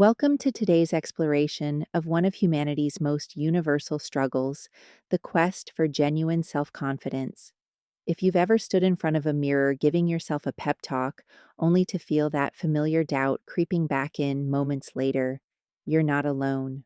Welcome to today's exploration of one of humanity's most universal struggles, the quest for genuine self confidence. If you've ever stood in front of a mirror giving yourself a pep talk, only to feel that familiar doubt creeping back in moments later, you're not alone.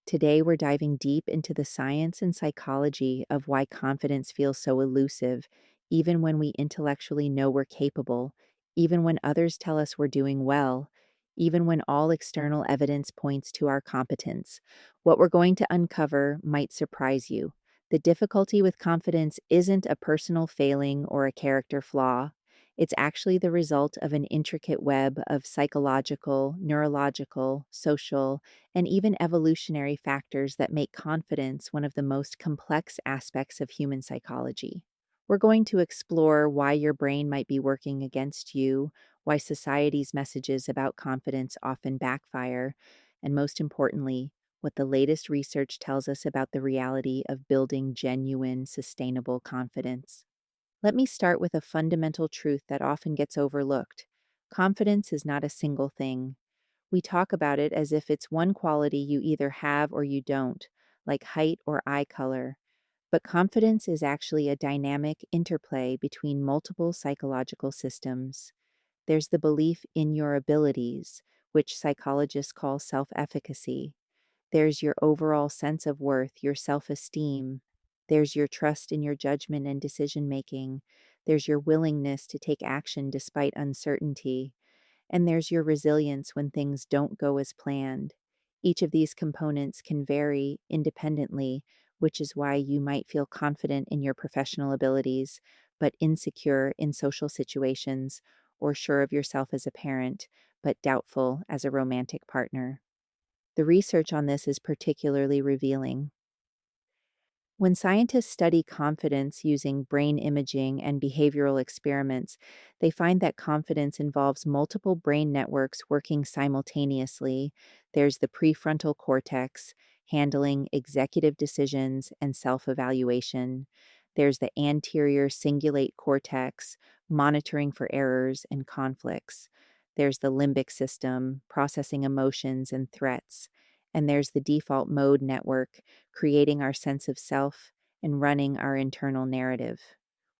Today, we're diving deep into the science and psychology of why confidence feels so elusive, even when we intellectually know we're capable, even when others tell us we're doing well, even when all external evidence points to our competence. What we're going to uncover might surprise you. The difficulty with confidence isn't a personal failing or a character flaw. It's actually the result of an intricate web of psychological, neurological, social, and even evolutionary factors that make confidence one of the most complex aspects of human psychology. We're going to explore why your brain might be working against you, why society's messages about confidence often backfire, and most importantly, what the latest research tells us about the reality of building genuine, sustainable confidence. Let me start with a fundamental truth that often gets overlooked. Confidence is not a single thing. We talk about it as if it's one quality you either have or you don't, like height or eye color. But confidence is actually a dynamic interplay between multiple psychological systems. There's the belief in your abilities, which psychologists call self efficacy. There's your overall sense of worth, your self esteem. There's your trust in your judgment and decision making. There's your willingness to take action despite uncertainty. And there's your resilience when things don't go as planned. Each of these components can vary independently, which is why you might feel confident in your professional abilities, but insecure in social situations, or sure of yourself as a parent, but doubtful as a romantic partner. The research on this is particularly revealing. When scientists study confidence using brain imaging and behavioral experiments, they find that confidence involves multiple brain networks working simultaneously. There's the prefrontal cortex, handling executive decisions and self evaluation. There's the anterior cingulate cortex, monitoring for errors and conflicts. There's the limbic system, processing emotions and threats. And there's the default mode network, creating our sense of self and running our internal narrative.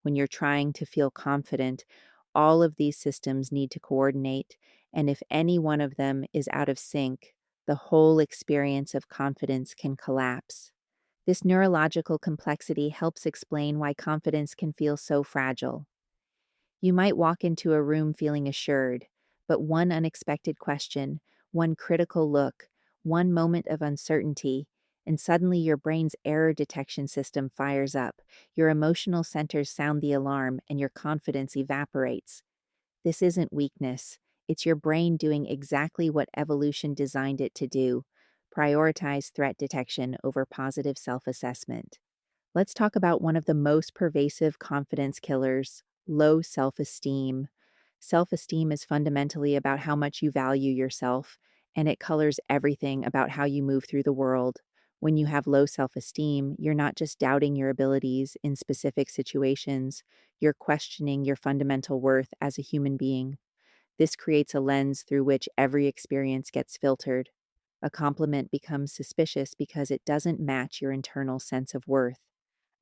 When you're trying to feel confident, all of these systems need to coordinate, and if any one of them is out of sync, the whole experience of confidence can collapse. This neurological complexity helps explain why confidence can feel so fragile. You might walk into a room feeling assured, but one unexpected question, one critical look, one moment of uncertainty, and suddenly your brain's error detection system fires up, your emotional centers sound the alarm, and your confidence evaporates. This isn't weakness, it's your brain doing exactly what evolution designed it to do: prioritize threat detection over positive self assessment. Let's talk about one of the most pervasive confidence killers: low self esteem. Self esteem is fundamentally about how much you value yourself, and it colors everything about how you move through the world. When you have low self esteem, you're not just doubting your abilities in specific situations, you're questioning your fundamental worth as a human being. This creates a lens through which every experience gets filtered. A compliment becomes suspicious because it doesn't match your internal sense of worth.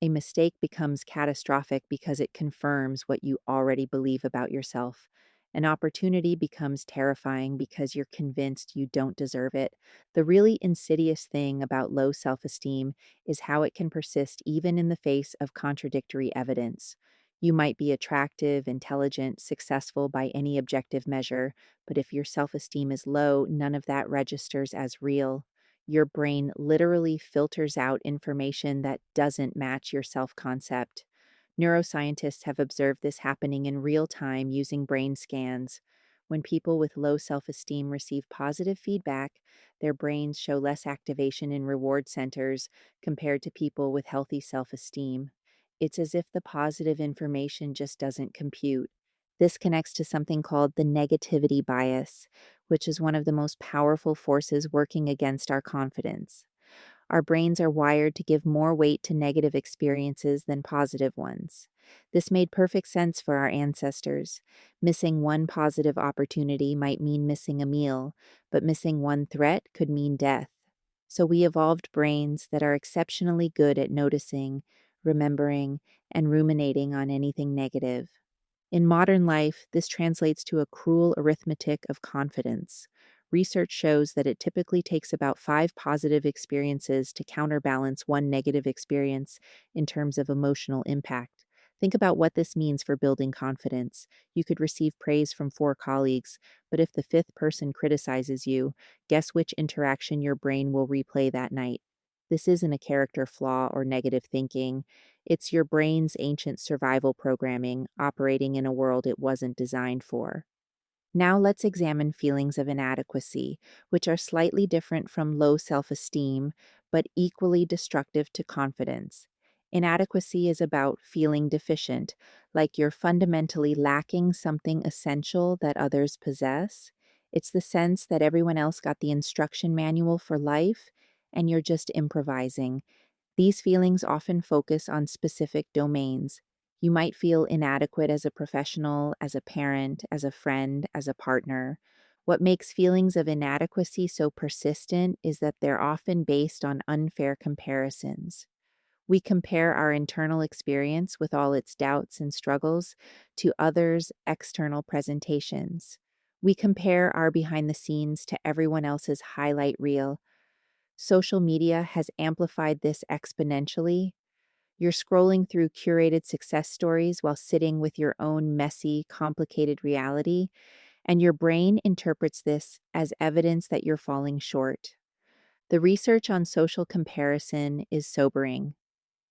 A mistake becomes catastrophic because it confirms what you already believe about yourself. An opportunity becomes terrifying because you're convinced you don't deserve it. The really insidious thing about low self esteem is how it can persist even in the face of contradictory evidence. You might be attractive, intelligent, successful by any objective measure, but if your self esteem is low, none of that registers as real. Your brain literally filters out information that doesn't match your self concept. Neuroscientists have observed this happening in real time using brain scans. When people with low self esteem receive positive feedback, their brains show less activation in reward centers compared to people with healthy self esteem. It's as if the positive information just doesn't compute. This connects to something called the negativity bias, which is one of the most powerful forces working against our confidence. Our brains are wired to give more weight to negative experiences than positive ones. This made perfect sense for our ancestors. Missing one positive opportunity might mean missing a meal, but missing one threat could mean death. So we evolved brains that are exceptionally good at noticing, remembering, and ruminating on anything negative. In modern life, this translates to a cruel arithmetic of confidence. Research shows that it typically takes about 5 positive experiences to counterbalance one negative experience in terms of emotional impact. Think about what this means for building confidence. You could receive praise from 4 colleagues, but if the fifth person criticizes you, guess which interaction your brain will replay that night? This isn't a character flaw or negative thinking. It's your brain's ancient survival programming operating in a world it wasn't designed for. Now let's examine feelings of inadequacy, which are slightly different from low self esteem, but equally destructive to confidence. Inadequacy is about feeling deficient, like you're fundamentally lacking something essential that others possess. It's the sense that everyone else got the instruction manual for life, and you're just improvising. These feelings often focus on specific domains. You might feel inadequate as a professional, as a parent, as a friend, as a partner. What makes feelings of inadequacy so persistent is that they're often based on unfair comparisons. We compare our internal experience with all its doubts and struggles to others' external presentations. We compare our behind the scenes to everyone else's highlight reel. Social media has amplified this exponentially. You're scrolling through curated success stories while sitting with your own messy, complicated reality, and your brain interprets this as evidence that you're falling short. The research on social comparison is sobering.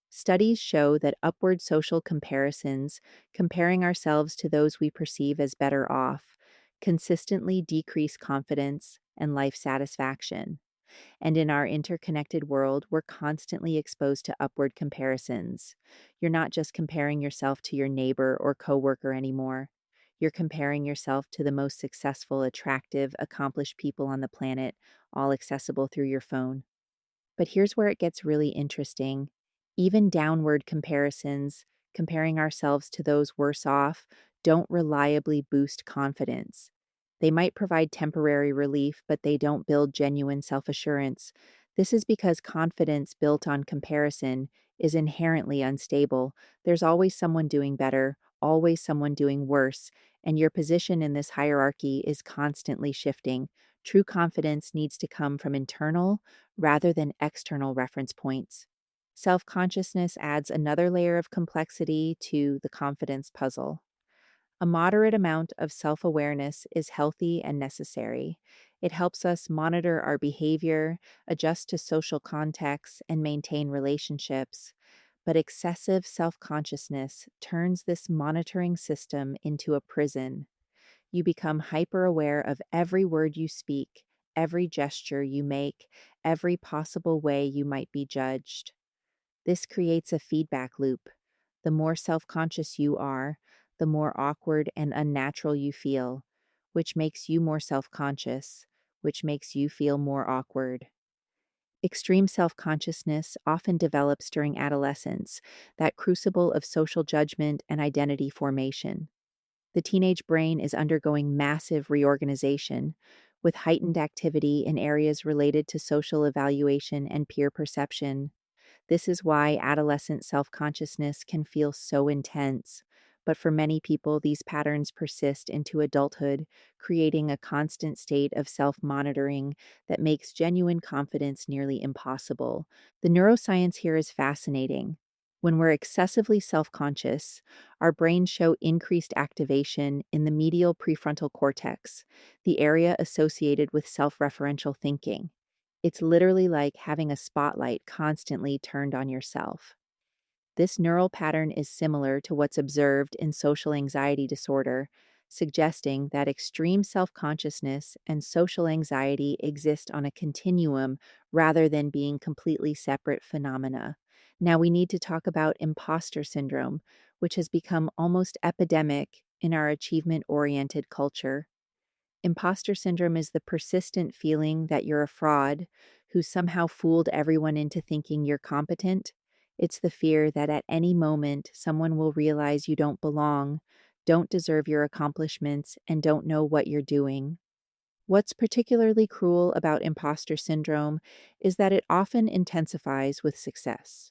Studies show that upward social comparisons, comparing ourselves to those we perceive as better off, consistently decrease confidence and life satisfaction. And in our interconnected world, we're constantly exposed to upward comparisons. You're not just comparing yourself to your neighbor or coworker anymore. You're comparing yourself to the most successful, attractive, accomplished people on the planet, all accessible through your phone. But here's where it gets really interesting. Even downward comparisons, comparing ourselves to those worse off, don't reliably boost confidence. They might provide temporary relief, but they don't build genuine self assurance. This is because confidence built on comparison is inherently unstable. There's always someone doing better, always someone doing worse, and your position in this hierarchy is constantly shifting. True confidence needs to come from internal rather than external reference points. Self consciousness adds another layer of complexity to the confidence puzzle. A moderate amount of self awareness is healthy and necessary. It helps us monitor our behavior, adjust to social contexts, and maintain relationships. But excessive self consciousness turns this monitoring system into a prison. You become hyper aware of every word you speak, every gesture you make, every possible way you might be judged. This creates a feedback loop. The more self conscious you are, the more awkward and unnatural you feel, which makes you more self conscious, which makes you feel more awkward. Extreme self consciousness often develops during adolescence, that crucible of social judgment and identity formation. The teenage brain is undergoing massive reorganization, with heightened activity in areas related to social evaluation and peer perception. This is why adolescent self consciousness can feel so intense. But for many people, these patterns persist into adulthood, creating a constant state of self monitoring that makes genuine confidence nearly impossible. The neuroscience here is fascinating. When we're excessively self conscious, our brains show increased activation in the medial prefrontal cortex, the area associated with self referential thinking. It's literally like having a spotlight constantly turned on yourself. This neural pattern is similar to what's observed in social anxiety disorder, suggesting that extreme self consciousness and social anxiety exist on a continuum rather than being completely separate phenomena. Now, we need to talk about imposter syndrome, which has become almost epidemic in our achievement oriented culture. Imposter syndrome is the persistent feeling that you're a fraud, who somehow fooled everyone into thinking you're competent. It's the fear that at any moment someone will realize you don't belong, don't deserve your accomplishments, and don't know what you're doing. What's particularly cruel about imposter syndrome is that it often intensifies with success.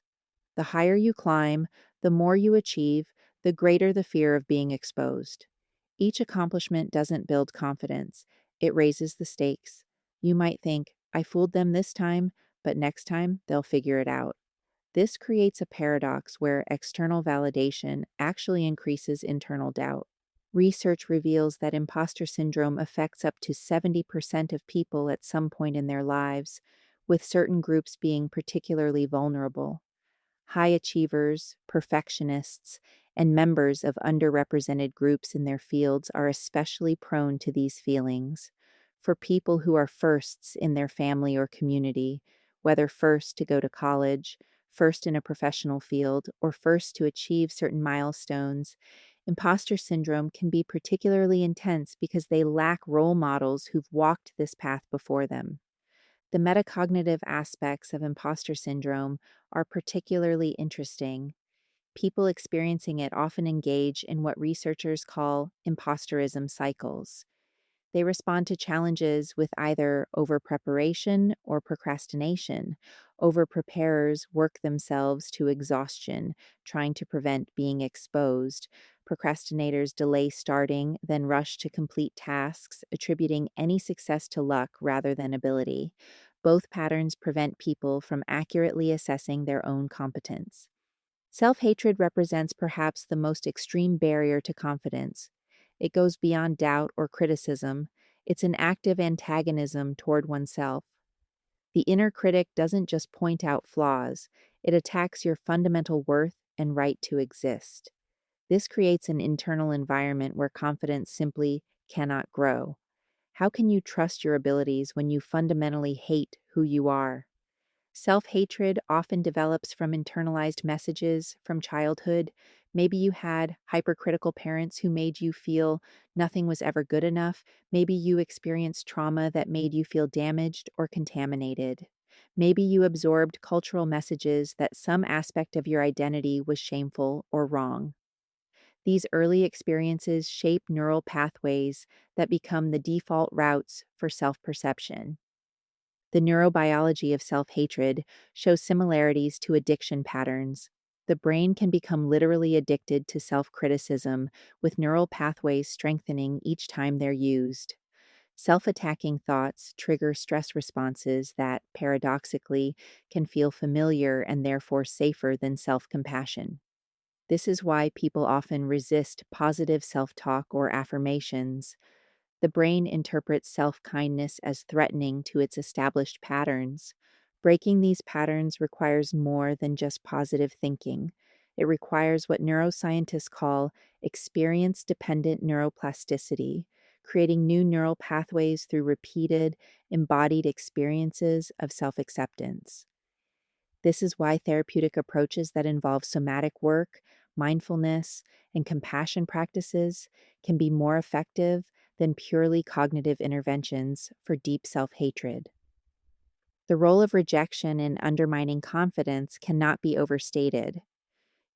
The higher you climb, the more you achieve, the greater the fear of being exposed. Each accomplishment doesn't build confidence, it raises the stakes. You might think, I fooled them this time, but next time they'll figure it out. This creates a paradox where external validation actually increases internal doubt. Research reveals that imposter syndrome affects up to 70% of people at some point in their lives, with certain groups being particularly vulnerable. High achievers, perfectionists, and members of underrepresented groups in their fields are especially prone to these feelings. For people who are firsts in their family or community, whether first to go to college, first in a professional field, or first to achieve certain milestones, imposter syndrome can be particularly intense because they lack role models who've walked this path before them. The metacognitive aspects of imposter syndrome are particularly interesting. People experiencing it often engage in what researchers call imposterism cycles. They respond to challenges with either over-preparation or procrastination. Over-preparers work themselves to exhaustion, trying to prevent being exposed. Procrastinators delay starting, then rush to complete tasks, attributing any success to luck rather than ability. Both patterns prevent people from accurately assessing their own competence. Self-hatred represents perhaps the most extreme barrier to confidence. It goes beyond doubt or criticism. It's an active antagonism toward oneself. The inner critic doesn't just point out flaws, it attacks your fundamental worth and right to exist. This creates an internal environment where confidence simply cannot grow. How can you trust your abilities when you fundamentally hate who you are? Self-hatred often develops from internalized messages from childhood. Maybe you had hypercritical parents who made you feel nothing was ever good enough. Maybe you experienced trauma that made you feel damaged or contaminated. Maybe you absorbed cultural messages that some aspect of your identity was shameful or wrong. These early experiences shape neural pathways that become the default routes for self-perception. The neurobiology of self-hatred shows similarities to addiction patterns. The brain can become literally addicted to self-criticism, with neural pathways strengthening each time they're used. Self-attacking thoughts trigger stress responses that, paradoxically, can feel familiar and therefore safer than self-compassion. This is why people often resist positive self-talk or affirmations. The brain interprets self-kindness as threatening to its established patterns. Breaking these patterns requires more than just positive thinking. It requires what neuroscientists call experience-dependent neuroplasticity, creating new neural pathways through repeated, embodied experiences of self-acceptance. This is why therapeutic approaches that involve somatic work, mindfulness, and compassion practices can be more effective than purely cognitive interventions for deep self-hatred. The role of rejection in undermining confidence cannot be overstated.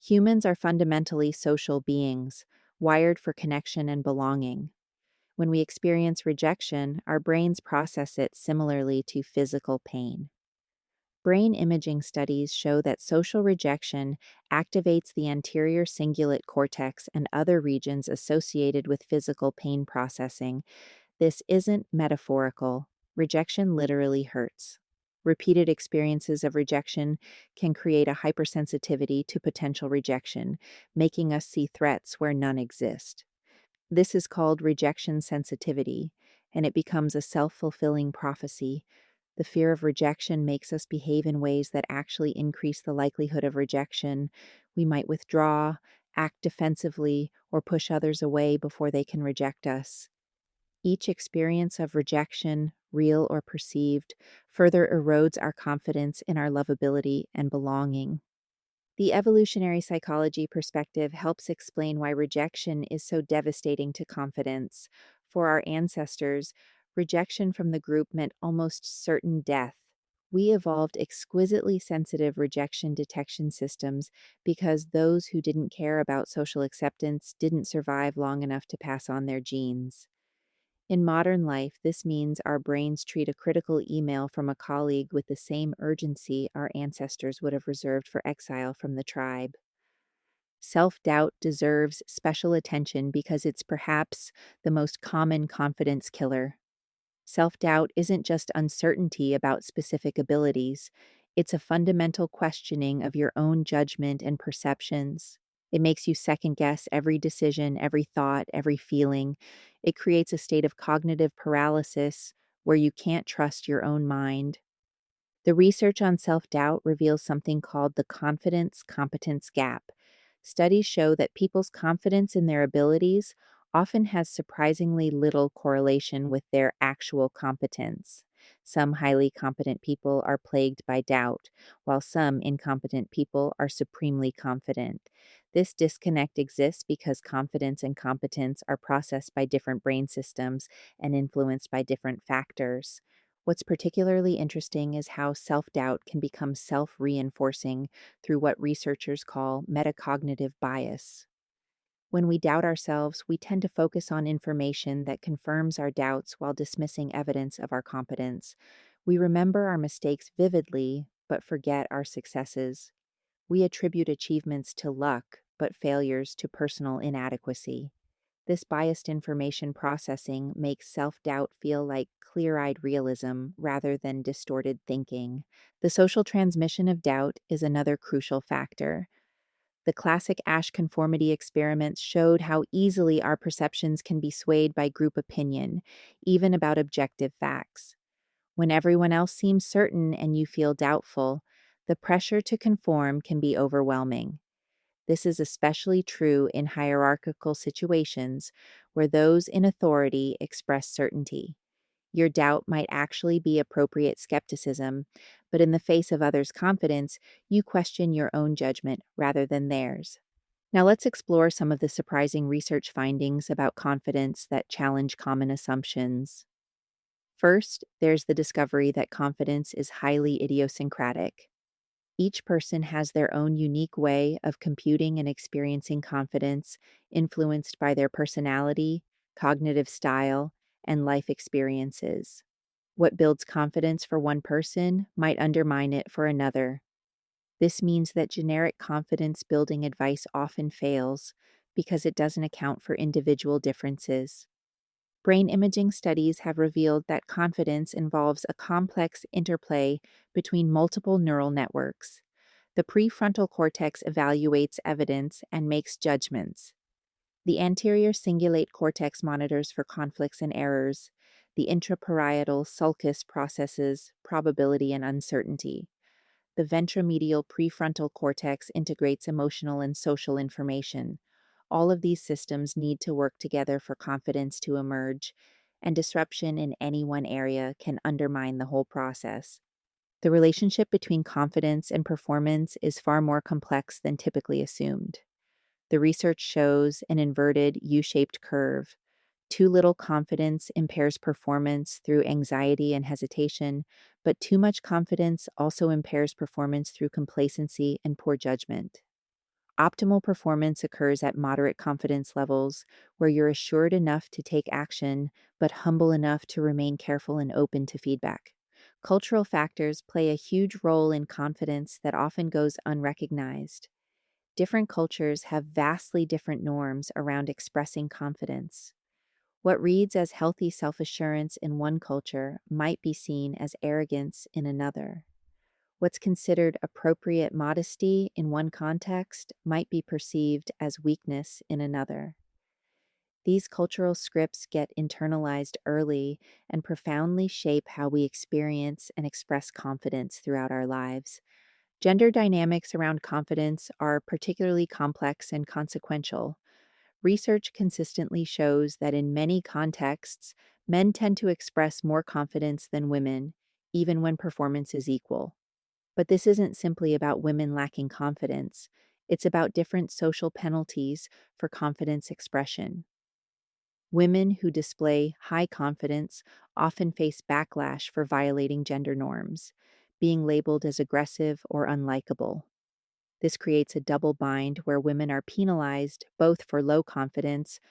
Humans are fundamentally social beings, wired for connection and belonging. When we experience rejection, our brains process it similarly to physical pain. Brain imaging studies show that social rejection activates the anterior cingulate cortex and other regions associated with physical pain processing. This isn't metaphorical. Rejection literally hurts. Repeated experiences of rejection can create a hypersensitivity to potential rejection, making us see threats where none exist. This is called rejection sensitivity, and it becomes a self-fulfilling prophecy. The fear of rejection makes us behave in ways that actually increase the likelihood of rejection. We might withdraw, act defensively, or push others away before they can reject us. Each experience of rejection, real or perceived, further erodes our confidence in our lovability and belonging. The evolutionary psychology perspective helps explain why rejection is so devastating to confidence. For our ancestors, rejection from the group meant almost certain death. We evolved exquisitely sensitive rejection detection systems because those who didn't care about social acceptance didn't survive long enough to pass on their genes. In modern life, this means our brains treat a critical email from a colleague with the same urgency our ancestors would have reserved for exile from the tribe. Self doubt deserves special attention because it's perhaps the most common confidence killer. Self doubt isn't just uncertainty about specific abilities, it's a fundamental questioning of your own judgment and perceptions. It makes you second guess every decision, every thought, every feeling. It creates a state of cognitive paralysis where you can't trust your own mind. The research on self doubt reveals something called the confidence competence gap. Studies show that people's confidence in their abilities often has surprisingly little correlation with their actual competence. Some highly competent people are plagued by doubt, while some incompetent people are supremely confident. This disconnect exists because confidence and competence are processed by different brain systems and influenced by different factors. What's particularly interesting is how self doubt can become self reinforcing through what researchers call metacognitive bias. When we doubt ourselves, we tend to focus on information that confirms our doubts while dismissing evidence of our competence. We remember our mistakes vividly, but forget our successes. We attribute achievements to luck, but failures to personal inadequacy. This biased information processing makes self doubt feel like clear eyed realism rather than distorted thinking. The social transmission of doubt is another crucial factor. The classic Ash conformity experiments showed how easily our perceptions can be swayed by group opinion, even about objective facts. When everyone else seems certain and you feel doubtful, the pressure to conform can be overwhelming. This is especially true in hierarchical situations where those in authority express certainty. Your doubt might actually be appropriate skepticism, but in the face of others' confidence, you question your own judgment rather than theirs. Now, let's explore some of the surprising research findings about confidence that challenge common assumptions. First, there's the discovery that confidence is highly idiosyncratic. Each person has their own unique way of computing and experiencing confidence, influenced by their personality, cognitive style, and life experiences. What builds confidence for one person might undermine it for another. This means that generic confidence building advice often fails because it doesn't account for individual differences. Brain imaging studies have revealed that confidence involves a complex interplay between multiple neural networks. The prefrontal cortex evaluates evidence and makes judgments. The anterior cingulate cortex monitors for conflicts and errors. The intraparietal sulcus processes probability and uncertainty. The ventromedial prefrontal cortex integrates emotional and social information. All of these systems need to work together for confidence to emerge, and disruption in any one area can undermine the whole process. The relationship between confidence and performance is far more complex than typically assumed. The research shows an inverted U-shaped curve. Too little confidence impairs performance through anxiety and hesitation, but too much confidence also impairs performance through complacency and poor judgment. Optimal performance occurs at moderate confidence levels, where you're assured enough to take action, but humble enough to remain careful and open to feedback. Cultural factors play a huge role in confidence that often goes unrecognized. Different cultures have vastly different norms around expressing confidence. What reads as healthy self assurance in one culture might be seen as arrogance in another. What's considered appropriate modesty in one context might be perceived as weakness in another. These cultural scripts get internalized early and profoundly shape how we experience and express confidence throughout our lives. Gender dynamics around confidence are particularly complex and consequential. Research consistently shows that in many contexts, men tend to express more confidence than women, even when performance is equal. But this isn't simply about women lacking confidence, it's about different social penalties for confidence expression. Women who display high confidence often face backlash for violating gender norms. being labeled as aggressive or unlikable. This creates a double bind where women are penalized both for low confidence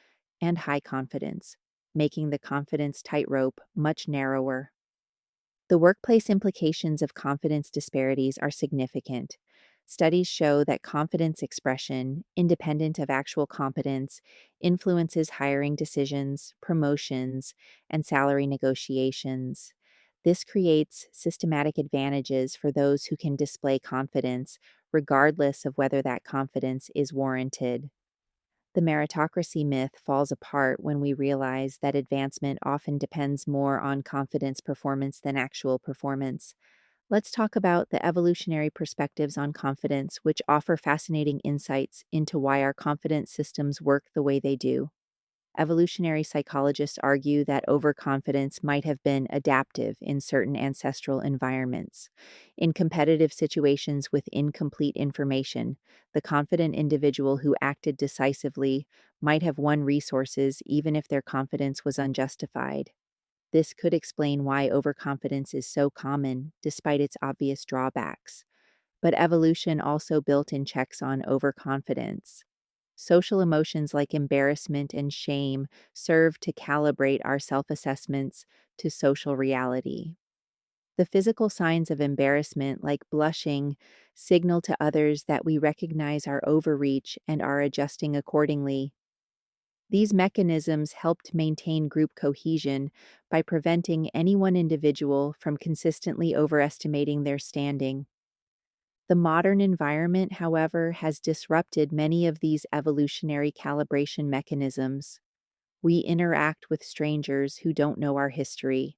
and high confidence, making the confidence tightrope much narrower. The workplace implications of confidence disparities are significant. Studies show that confidence expression, independent of actual competence, influences hiring decisions, promotions, and salary negotiations. This creates systematic advantages for those who can display confidence, regardless of whether that confidence is warranted. The meritocracy myth falls apart when we realize that advancement often depends more on confidence performance than actual performance. Let's talk about the evolutionary perspectives on confidence, which offer fascinating insights into why our confidence systems work the way they do. Evolutionary psychologists argue that overconfidence might have been adaptive in certain ancestral environments. In competitive situations with incomplete information, the confident individual who acted decisively might have won resources even if their confidence was unjustified. This could explain why overconfidence is so common, despite its obvious drawbacks. But evolution also built in checks on overconfidence. Social emotions like embarrassment and shame serve to calibrate our self assessments to social reality. The physical signs of embarrassment, like blushing, signal to others that we recognize our overreach and are adjusting accordingly. These mechanisms helped maintain group cohesion by preventing any one individual from consistently overestimating their standing. The modern environment, however, has disrupted many of these evolutionary calibration mechanisms. We interact with strangers who don't know our history.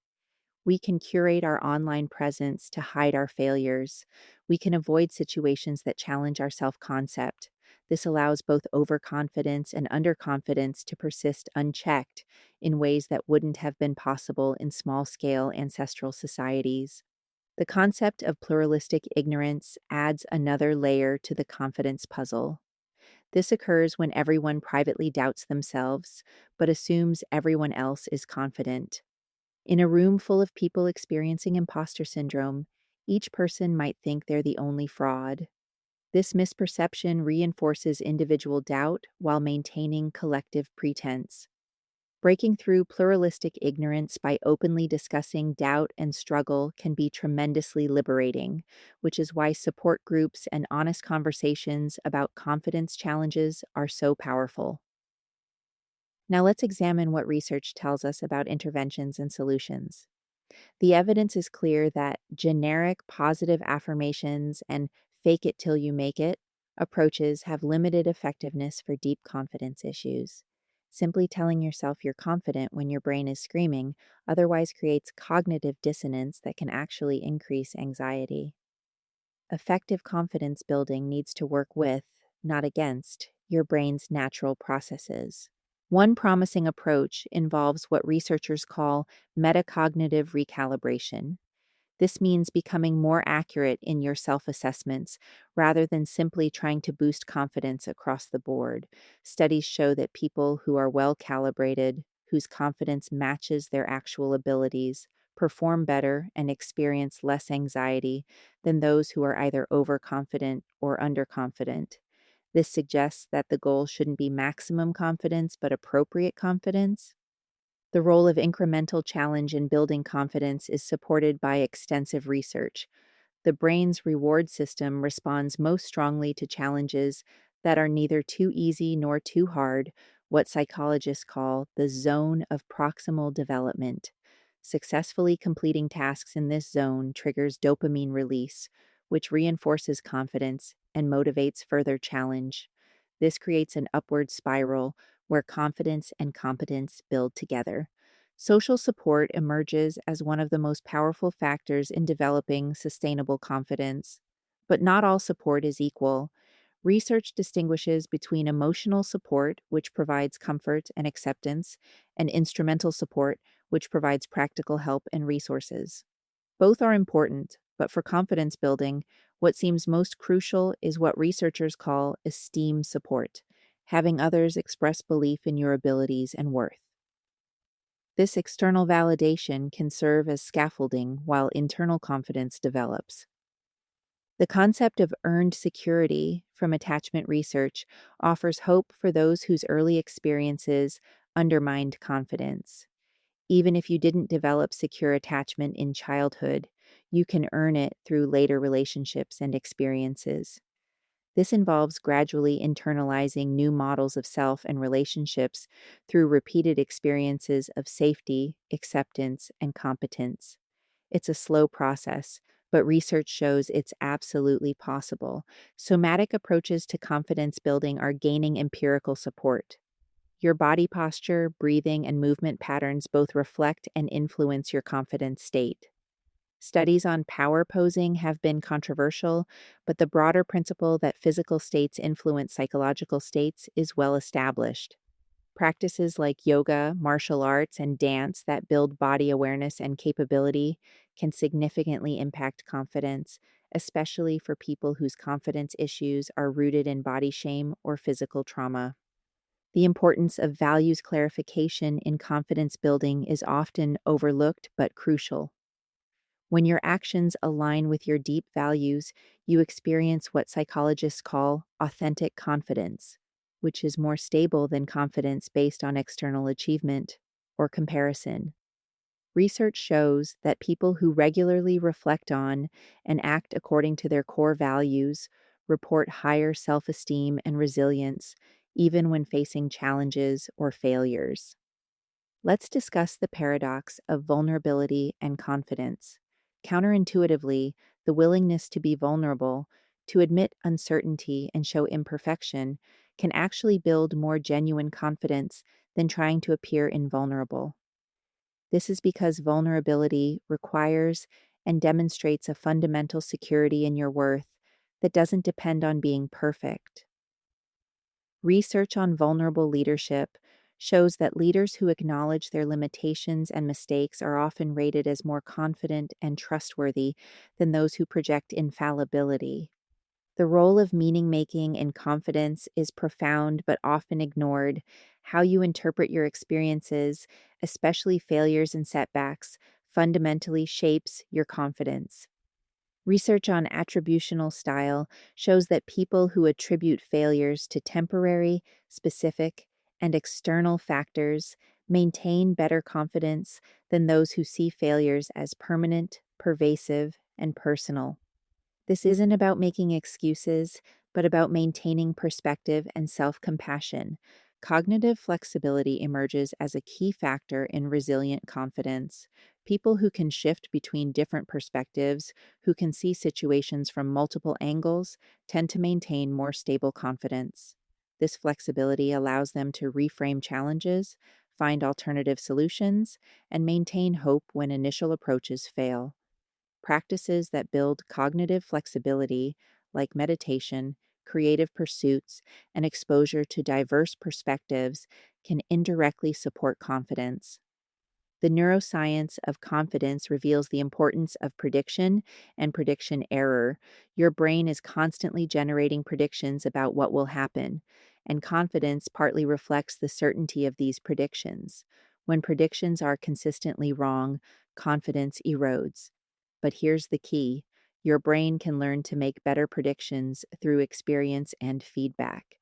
We can curate our online presence to hide our failures. We can avoid situations that challenge our self concept. This allows both overconfidence and underconfidence to persist unchecked in ways that wouldn't have been possible in small scale ancestral societies. The concept of pluralistic ignorance adds another layer to the confidence puzzle. This occurs when everyone privately doubts themselves, but assumes everyone else is confident. In a room full of people experiencing imposter syndrome, each person might think they're the only fraud. This misperception reinforces individual doubt while maintaining collective pretense. Breaking through pluralistic ignorance by openly discussing doubt and struggle can be tremendously liberating, which is why support groups and honest conversations about confidence challenges are so powerful. Now let's examine what research tells us about interventions and solutions. The evidence is clear that generic positive affirmations and fake it till you make it approaches have limited effectiveness for deep confidence issues. Simply telling yourself you're confident when your brain is screaming otherwise creates cognitive dissonance that can actually increase anxiety. Effective confidence building needs to work with, not against, your brain's natural processes. One promising approach involves what researchers call metacognitive recalibration. This means becoming more accurate in your self assessments rather than simply trying to boost confidence across the board. Studies show that people who are well calibrated, whose confidence matches their actual abilities, perform better and experience less anxiety than those who are either overconfident or underconfident. This suggests that the goal shouldn't be maximum confidence, but appropriate confidence. The role of incremental challenge in building confidence is supported by extensive research. The brain's reward system responds most strongly to challenges that are neither too easy nor too hard, what psychologists call the zone of proximal development. Successfully completing tasks in this zone triggers dopamine release, which reinforces confidence and motivates further challenge. This creates an upward spiral where confidence and competence build together. Social support emerges as one of the most powerful factors in developing sustainable confidence. But not all support is equal. Research distinguishes between emotional support, which provides comfort and acceptance, and instrumental support, which provides practical help and resources. Both are important, but for confidence building, what seems most crucial is what researchers call esteem support, having others express belief in your abilities and worth. This external validation can serve as scaffolding while internal confidence develops. The concept of earned security from attachment research offers hope for those whose early experiences undermined confidence. Even if you didn't develop secure attachment in childhood, you can earn it through later relationships and experiences. This involves gradually internalizing new models of self and relationships through repeated experiences of safety, acceptance, and competence. It's a slow process, but research shows it's absolutely possible. Somatic approaches to confidence building are gaining empirical support. Your body posture, breathing, and movement patterns both reflect and influence your confidence state. Studies on power posing have been controversial, but the broader principle that physical states influence psychological states is well established. Practices like yoga, martial arts, and dance that build body awareness and capability can significantly impact confidence, especially for people whose confidence issues are rooted in body shame or physical trauma. The importance of values clarification in confidence building is often overlooked but crucial. When your actions align with your deep values, you experience what psychologists call authentic confidence, which is more stable than confidence based on external achievement or comparison. Research shows that people who regularly reflect on and act according to their core values report higher self esteem and resilience, even when facing challenges or failures. Let's discuss the paradox of vulnerability and confidence. Counterintuitively, the willingness to be vulnerable, to admit uncertainty and show imperfection, can actually build more genuine confidence than trying to appear invulnerable. This is because vulnerability requires and demonstrates a fundamental security in your worth that doesn't depend on being perfect. Research on vulnerable leadership shows that leaders who acknowledge their limitations and mistakes are often rated as more confident and trustworthy than those who project infallibility. The role of meaning making in confidence is profound but often ignored. How you interpret your experiences, especially failures and setbacks, fundamentally shapes your confidence. Research on attributional style shows that people who attribute failures to temporary, specific, and external factors maintain better confidence than those who see failures as permanent, pervasive, and personal. This isn't about making excuses, but about maintaining perspective and self compassion. Cognitive flexibility emerges as a key factor in resilient confidence. People who can shift between different perspectives, who can see situations from multiple angles, tend to maintain more stable confidence. This flexibility allows them to reframe challenges, find alternative solutions, and maintain hope when initial approaches fail. Practices that build cognitive flexibility, like meditation, creative pursuits, and exposure to diverse perspectives, can indirectly support confidence. The neuroscience of confidence reveals the importance of prediction and prediction error. Your brain is constantly generating predictions about what will happen, and confidence partly reflects the certainty of these predictions. When predictions are consistently wrong, confidence erodes. But here's the key: your brain can learn to make better predictions through experience and feedback.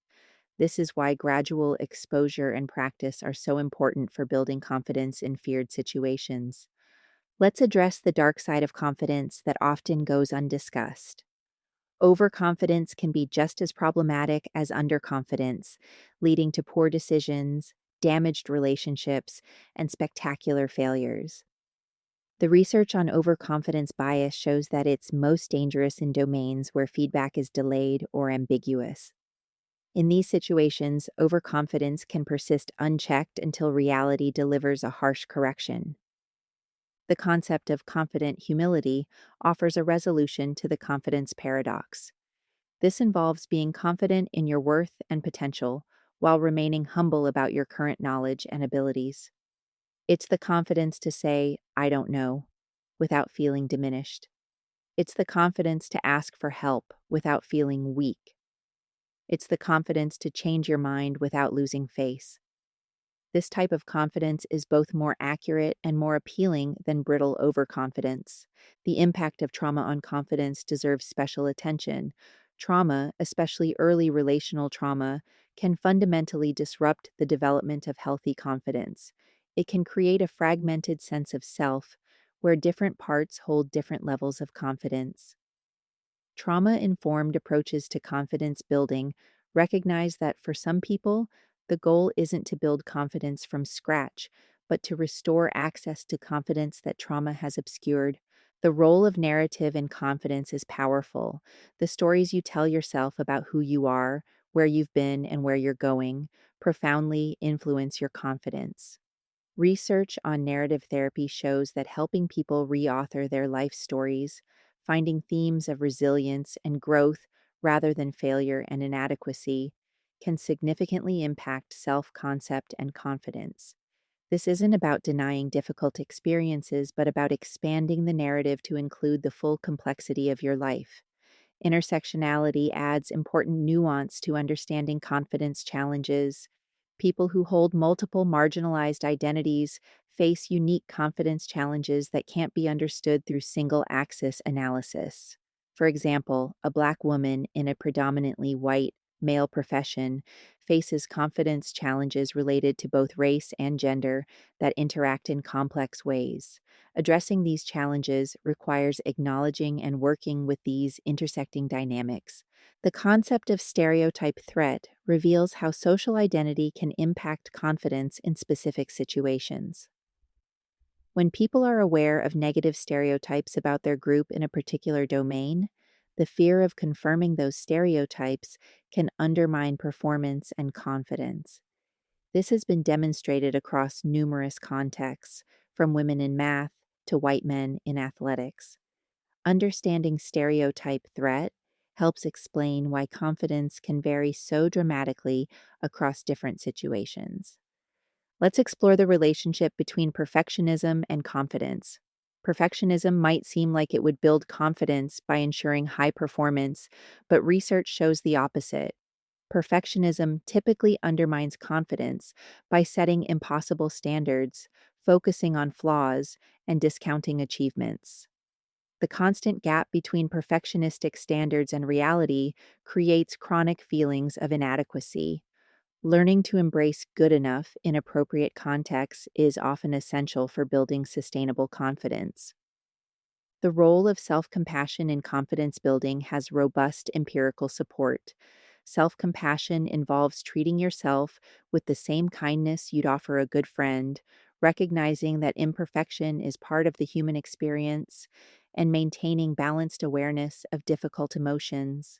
This is why gradual exposure and practice are so important for building confidence in feared situations. Let's address the dark side of confidence that often goes undiscussed. Overconfidence can be just as problematic as underconfidence, leading to poor decisions, damaged relationships, and spectacular failures. The research on overconfidence bias shows that it's most dangerous in domains where feedback is delayed or ambiguous. In these situations, overconfidence can persist unchecked until reality delivers a harsh correction. The concept of confident humility offers a resolution to the confidence paradox. This involves being confident in your worth and potential while remaining humble about your current knowledge and abilities. It's the confidence to say, "I don't know," without feeling diminished. It's the confidence to ask for help without feeling weak. It's the confidence to change your mind without losing face. This type of confidence is both more accurate and more appealing than brittle overconfidence. The impact of trauma on confidence deserves special attention. Trauma, especially early relational trauma, can fundamentally disrupt the development of healthy confidence. It can create a fragmented sense of self where different parts hold different levels of confidence. Trauma informed approaches to confidence building recognize that for some people, the goal isn't to build confidence from scratch, but to restore access to confidence that trauma has obscured. The role of narrative in confidence is powerful. The stories you tell yourself about who you are, where you've been, and where you're going profoundly influence your confidence. Research on narrative therapy shows that helping people reauthor their life stories, finding themes of resilience and growth rather than failure and inadequacy, can significantly impact self concept and confidence. This isn't about denying difficult experiences, but about expanding the narrative to include the full complexity of your life. Intersectionality adds important nuance to understanding confidence challenges. People who hold multiple marginalized identities face unique confidence challenges that can't be understood through single axis analysis. For example, a Black woman in a predominantly white male profession faces confidence challenges related to both race and gender that interact in complex ways. Addressing these challenges requires acknowledging and working with these intersecting dynamics. The concept of stereotype threat reveals how social identity can impact confidence in specific situations. When people are aware of negative stereotypes about their group in a particular domain, the fear of confirming those stereotypes can undermine performance and confidence. This has been demonstrated across numerous contexts, from women in math to white men in athletics. Understanding stereotype threat helps explain why confidence can vary so dramatically across different situations. Let's explore the relationship between perfectionism and confidence. Perfectionism might seem like it would build confidence by ensuring high performance, but research shows the opposite. Perfectionism typically undermines confidence by setting impossible standards, focusing on flaws, and discounting achievements. The constant gap between perfectionistic standards and reality creates chronic feelings of inadequacy. Learning to embrace good enough in appropriate contexts is often essential for building sustainable confidence. The role of self compassion in confidence building has robust empirical support. Self compassion involves treating yourself with the same kindness you'd offer a good friend, recognizing that imperfection is part of the human experience, and maintaining balanced awareness of difficult emotions.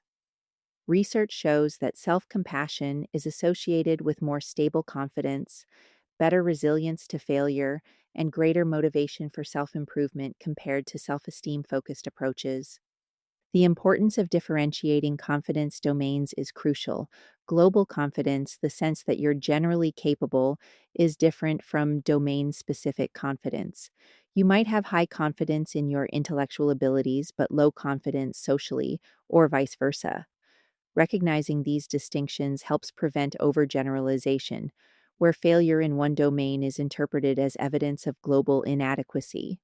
Research shows that self compassion is associated with more stable confidence, better resilience to failure, and greater motivation for self improvement compared to self esteem focused approaches. The importance of differentiating confidence domains is crucial. Global confidence, the sense that you're generally capable, is different from domain specific confidence. You might have high confidence in your intellectual abilities, but low confidence socially, or vice versa. Recognizing these distinctions helps prevent overgeneralization, where failure in one domain is interpreted as evidence of global inadequacy.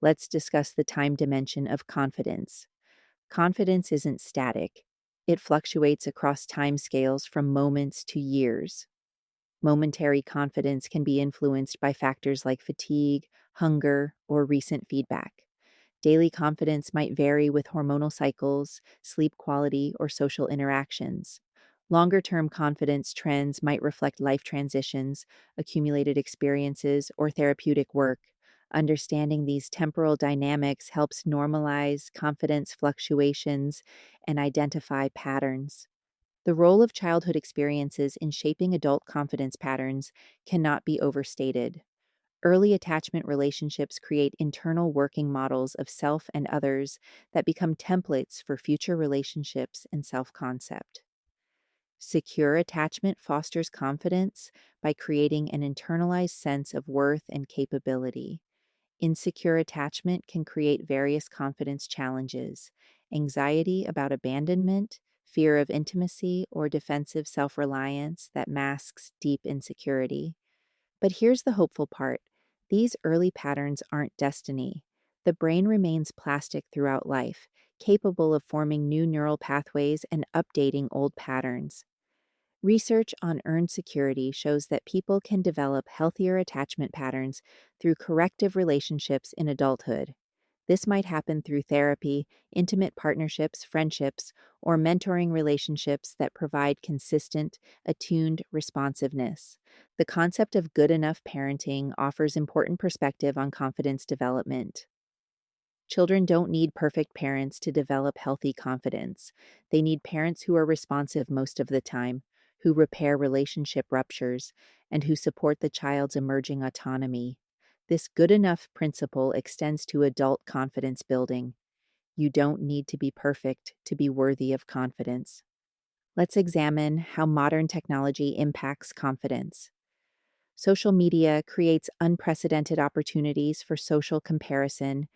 Let's discuss the time dimension of confidence. Confidence isn't static, it fluctuates across timescales from moments to years. Momentary confidence can be influenced by factors like fatigue, hunger, or recent feedback. Daily confidence might vary with hormonal cycles, sleep quality, or social interactions. Longer term confidence trends might reflect life transitions, accumulated experiences, or therapeutic work. Understanding these temporal dynamics helps normalize confidence fluctuations and identify patterns. The role of childhood experiences in shaping adult confidence patterns cannot be overstated. Early attachment relationships create internal working models of self and others that become templates for future relationships and self concept. Secure attachment fosters confidence by creating an internalized sense of worth and capability. Insecure attachment can create various confidence challenges: anxiety about abandonment, fear of intimacy, or defensive self reliance that masks deep insecurity. But here's the hopeful part: these early patterns aren't destiny. The brain remains plastic throughout life, capable of forming new neural pathways and updating old patterns. Research on earned security shows that people can develop healthier attachment patterns through corrective relationships in adulthood. This might happen through therapy, intimate partnerships, friendships, or mentoring relationships that provide consistent, attuned responsiveness. The concept of good enough parenting offers important perspective on confidence development. Children don't need perfect parents to develop healthy confidence. They need parents who are responsive most of the time, who repair relationship ruptures, and who support the child's emerging autonomy. This good enough principle extends to adult confidence building. You don't need to be perfect to be worthy of confidence. Let's examine how modern technology impacts confidence. Social media creates unprecedented opportunities for social comparison,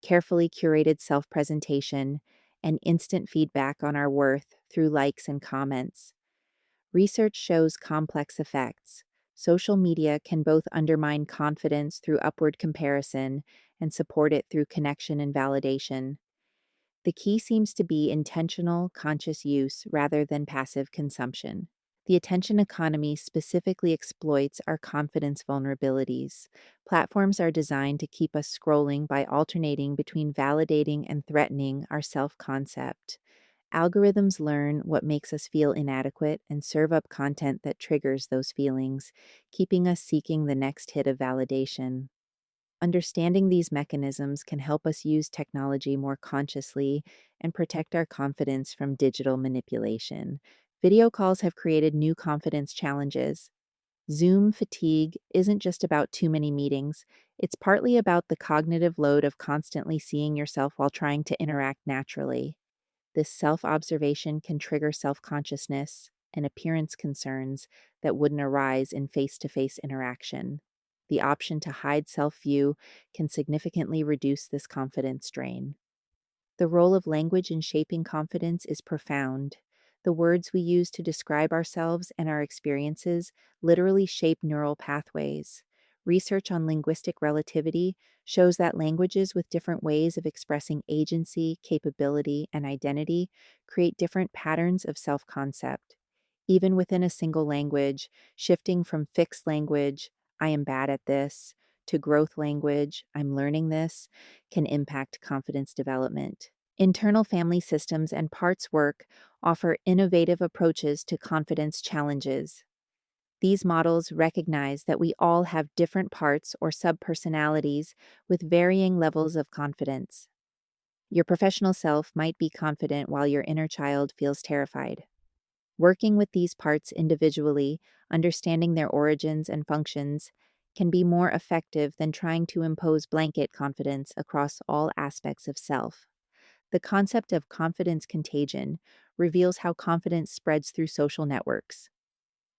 carefully curated self presentation, and instant feedback on our worth through likes and comments. Research shows complex effects. Social media can both undermine confidence through upward comparison and support it through connection and validation. The key seems to be intentional, conscious use rather than passive consumption. The attention economy specifically exploits our confidence vulnerabilities. Platforms are designed to keep us scrolling by alternating between validating and threatening our self concept. Algorithms learn what makes us feel inadequate and serve up content that triggers those feelings, keeping us seeking the next hit of validation. Understanding these mechanisms can help us use technology more consciously and protect our confidence from digital manipulation. Video calls have created new confidence challenges. Zoom fatigue isn't just about too many meetings, it's partly about the cognitive load of constantly seeing yourself while trying to interact naturally. This self observation can trigger self consciousness and appearance concerns that wouldn't arise in face to face interaction. The option to hide self view can significantly reduce this confidence drain. The role of language in shaping confidence is profound. The words we use to describe ourselves and our experiences literally shape neural pathways. Research on linguistic relativity shows that languages with different ways of expressing agency, capability, and identity create different patterns of self concept. Even within a single language, shifting from fixed language, I am bad at this, to growth language, I'm learning this, can impact confidence development. Internal family systems and parts work offer innovative approaches to confidence challenges. These models recognize that we all have different parts or subpersonalities with varying levels of confidence. Your professional self might be confident while your inner child feels terrified. Working with these parts individually, understanding their origins and functions, can be more effective than trying to impose blanket confidence across all aspects of self. The concept of confidence contagion reveals how confidence spreads through social networks.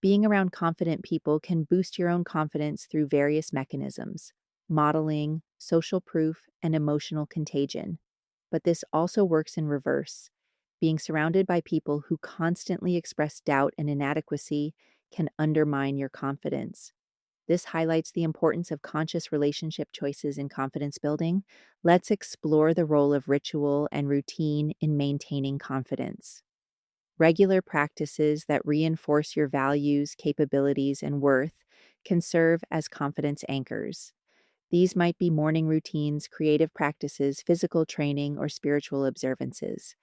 Being around confident people can boost your own confidence through various mechanisms: modeling, social proof, and emotional contagion. But this also works in reverse. Being surrounded by people who constantly express doubt and inadequacy can undermine your confidence. This highlights the importance of conscious relationship choices in confidence building. Let's explore the role of ritual and routine in maintaining confidence. Regular practices that reinforce your values, capabilities, and worth can serve as confidence anchors. These might be morning routines, creative practices, physical training, or spiritual observances.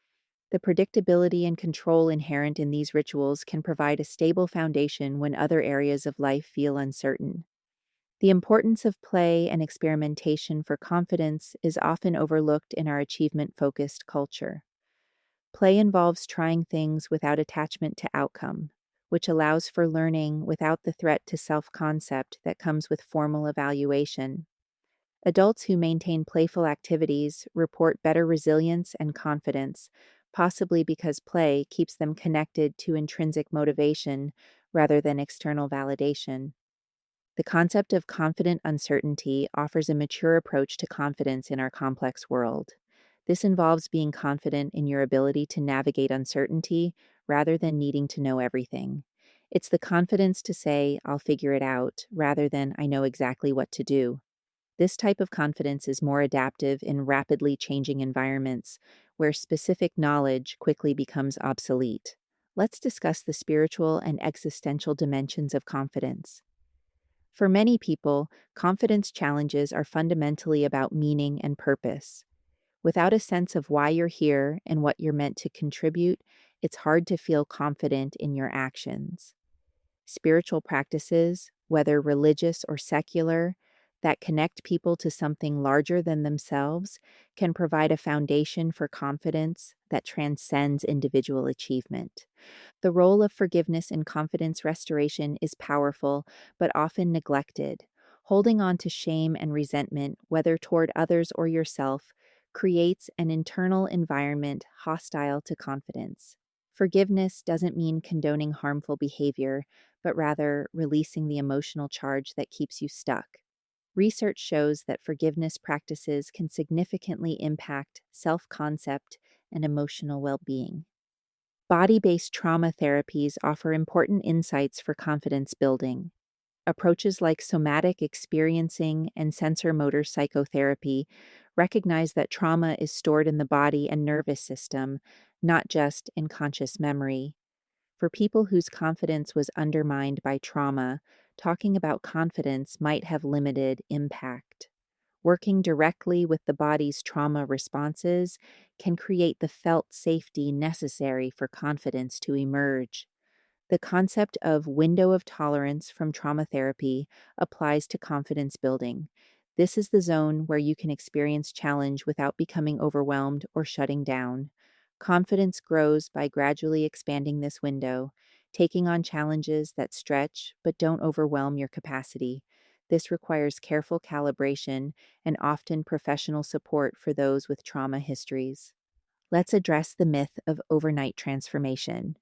The predictability and control inherent in these rituals can provide a stable foundation when other areas of life feel uncertain. The importance of play and experimentation for confidence is often overlooked in our achievement focused culture. Play involves trying things without attachment to outcome, which allows for learning without the threat to self concept that comes with formal evaluation. Adults who maintain playful activities report better resilience and confidence, possibly because play keeps them connected to intrinsic motivation rather than external validation. The concept of confident uncertainty offers a mature approach to confidence in our complex world. This involves being confident in your ability to navigate uncertainty rather than needing to know everything. It's the confidence to say, I'll figure it out, rather than I know exactly what to do. This type of confidence is more adaptive in rapidly changing environments where specific knowledge quickly becomes obsolete. Let's discuss the spiritual and existential dimensions of confidence. For many people, confidence challenges are fundamentally about meaning and purpose. Without a sense of why you're here and what you're meant to contribute, it's hard to feel confident in your actions. Spiritual practices, whether religious or secular, that connect people to something larger than themselves can provide a foundation for confidence that transcends individual achievement. The role of forgiveness in confidence restoration is powerful, but often neglected. Holding on to shame and resentment, whether toward others or yourself, creates an internal environment hostile to confidence. Forgiveness doesn't mean condoning harmful behavior, but rather releasing the emotional charge that keeps you stuck. Research shows that forgiveness practices can significantly impact self concept and emotional well being. Body based trauma therapies offer important insights for confidence building. Approaches like somatic experiencing and sensor motor psychotherapy recognize that trauma is stored in the body and nervous system, not just in conscious memory. For people whose confidence was undermined by trauma, talking about confidence might have limited impact. Working directly with the body's trauma responses can create the felt safety necessary for confidence to emerge. The concept of window of tolerance from trauma therapy applies to confidence building. This is the zone where you can experience challenge without becoming overwhelmed or shutting down. Confidence grows by gradually expanding this window, taking on challenges that stretch but don't overwhelm your capacity. This requires careful calibration and often professional support for those with trauma histories. Let's address the myth of overnight transformation.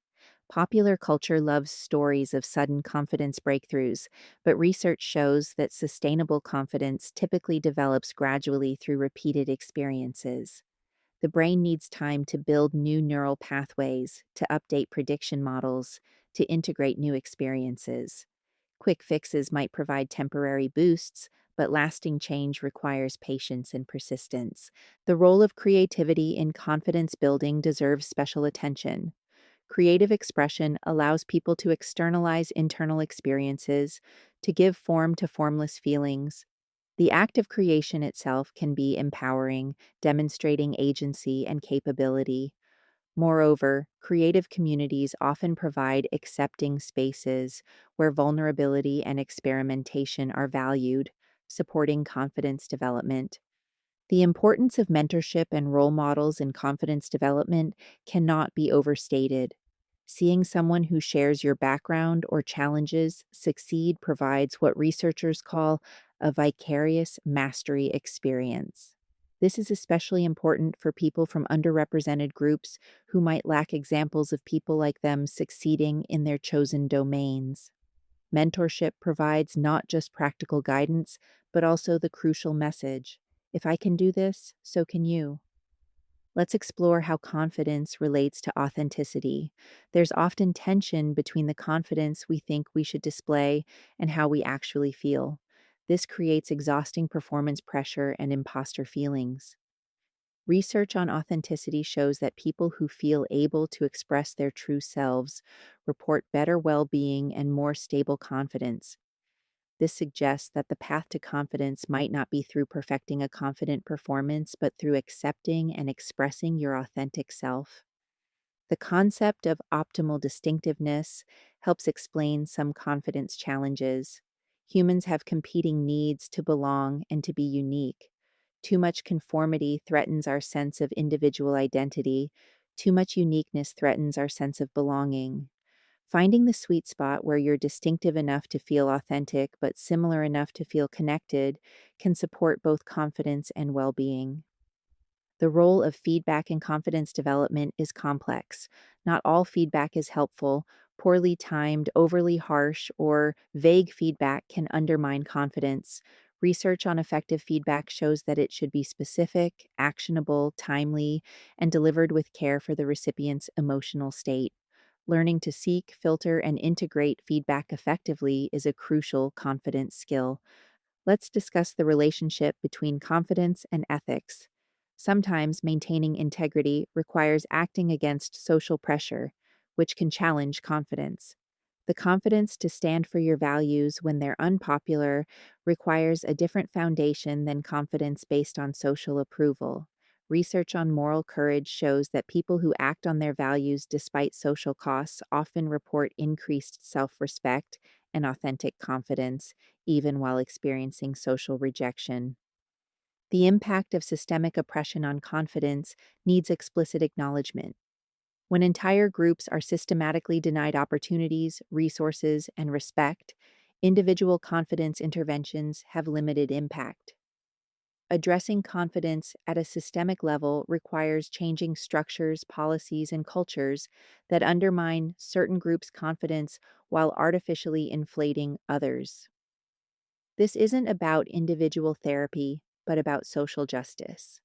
Popular culture loves stories of sudden confidence breakthroughs, but research shows that sustainable confidence typically develops gradually through repeated experiences. The brain needs time to build new neural pathways, to update prediction models, to integrate new experiences. Quick fixes might provide temporary boosts, but lasting change requires patience and persistence. The role of creativity in confidence building deserves special attention. Creative expression allows people to externalize internal experiences, to give form to formless feelings. The act of creation itself can be empowering, demonstrating agency and capability. Moreover, creative communities often provide accepting spaces where vulnerability and experimentation are valued, supporting confidence development. The importance of mentorship and role models in confidence development cannot be overstated. Seeing someone who shares your background or challenges succeed provides what researchers call a vicarious mastery experience. This is especially important for people from underrepresented groups who might lack examples of people like them succeeding in their chosen domains. Mentorship provides not just practical guidance, but also the crucial message: if I can do this, so can you. Let's explore how confidence relates to authenticity. There's often tension between the confidence we think we should display and how we actually feel. This creates exhausting performance pressure and imposter feelings. Research on authenticity shows that people who feel able to express their true selves report better well being and more stable confidence. This suggests that the path to confidence might not be through perfecting a confident performance, but through accepting and expressing your authentic self. The concept of optimal distinctiveness helps explain some confidence challenges. Humans have competing needs to belong and to be unique. Too much conformity threatens our sense of individual identity. Too much uniqueness threatens our sense of belonging. Finding the sweet spot where you're distinctive enough to feel authentic but similar enough to feel connected can support both confidence and well being. The role of feedback in confidence development is complex. Not all feedback is helpful. Poorly timed, overly harsh, or vague feedback can undermine confidence. Research on effective feedback shows that it should be specific, actionable, timely, and delivered with care for the recipient's emotional state. Learning to seek, filter, and integrate feedback effectively is a crucial confidence skill. Let's discuss the relationship between confidence and ethics. Sometimes maintaining integrity requires acting against social pressure, which can challenge confidence. The confidence to stand for your values when they're unpopular requires a different foundation than confidence based on social approval. Research on moral courage shows that people who act on their values despite social costs often report increased self respect and authentic confidence, even while experiencing social rejection. The impact of systemic oppression on confidence needs explicit acknowledgement. When entire groups are systematically denied opportunities, resources, and respect, individual confidence interventions have limited impact. Addressing confidence at a systemic level requires changing structures, policies, and cultures that undermine certain groups' confidence while artificially inflating others. This isn't about individual therapy, but about social justice.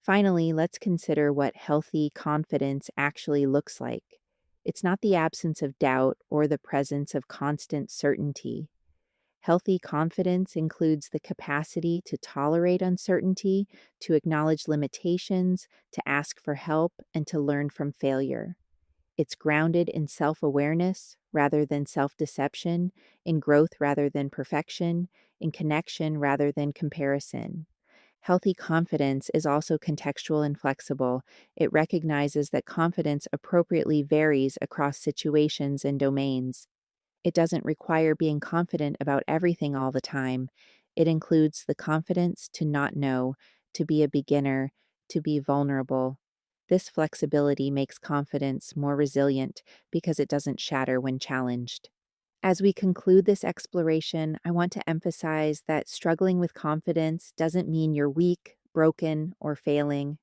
Finally, let's consider what healthy confidence actually looks like. It's not the absence of doubt or the presence of constant certainty. Healthy confidence includes the capacity to tolerate uncertainty, to acknowledge limitations, to ask for help, and to learn from failure. It's grounded in self awareness rather than self deception, in growth rather than perfection, in connection rather than comparison. Healthy confidence is also contextual and flexible. It recognizes that confidence appropriately varies across situations and domains. It doesn't require being confident about everything all the time. It includes the confidence to not know, to be a beginner, to be vulnerable. This flexibility makes confidence more resilient because it doesn't shatter when challenged. As we conclude this exploration, I want to emphasize that struggling with confidence doesn't mean you're weak, broken, or failing.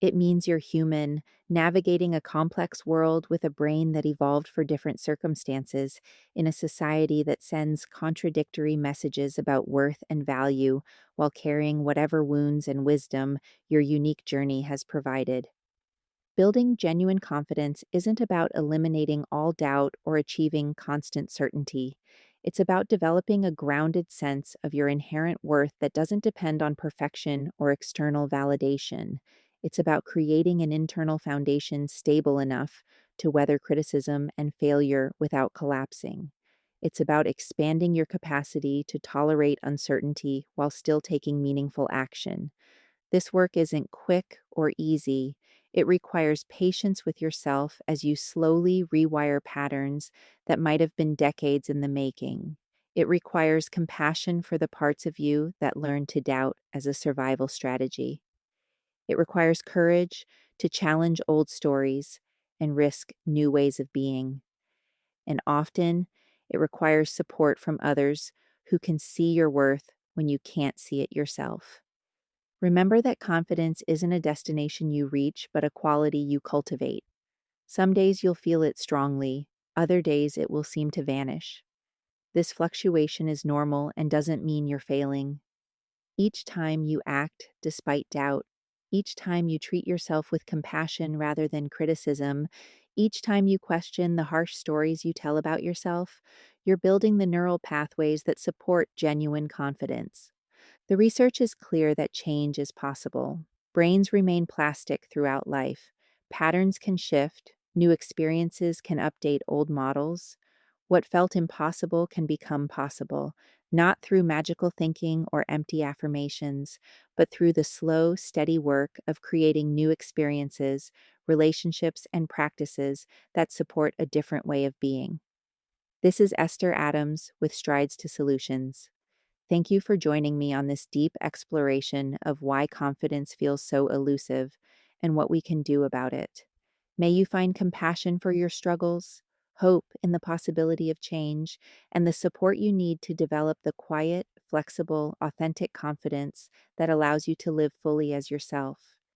It means you're human, navigating a complex world with a brain that evolved for different circumstances in a society that sends contradictory messages about worth and value while carrying whatever wounds and wisdom your unique journey has provided. Building genuine confidence isn't about eliminating all doubt or achieving constant certainty. It's about developing a grounded sense of your inherent worth that doesn't depend on perfection or external validation. It's about creating an internal foundation stable enough to weather criticism and failure without collapsing. It's about expanding your capacity to tolerate uncertainty while still taking meaningful action. This work isn't quick or easy. It requires patience with yourself as you slowly rewire patterns that might have been decades in the making. It requires compassion for the parts of you that learn to doubt as a survival strategy. It requires courage to challenge old stories and risk new ways of being. And often, it requires support from others who can see your worth when you can't see it yourself. Remember that confidence isn't a destination you reach, but a quality you cultivate. Some days you'll feel it strongly, other days it will seem to vanish. This fluctuation is normal and doesn't mean you're failing. Each time you act despite doubt, each time you treat yourself with compassion rather than criticism, each time you question the harsh stories you tell about yourself, you're building the neural pathways that support genuine confidence. The research is clear that change is possible. Brains remain plastic throughout life. Patterns can shift, new experiences can update old models. What felt impossible can become possible, not through magical thinking or empty affirmations, but through the slow, steady work of creating new experiences, relationships, and practices that support a different way of being. This is Esther Adams with Strides to Solutions. Thank you for joining me on this deep exploration of why confidence feels so elusive and what we can do about it. May you find compassion for your struggles, hope in the possibility of change, and the support you need to develop the quiet, flexible, authentic confidence that allows you to live fully as yourself.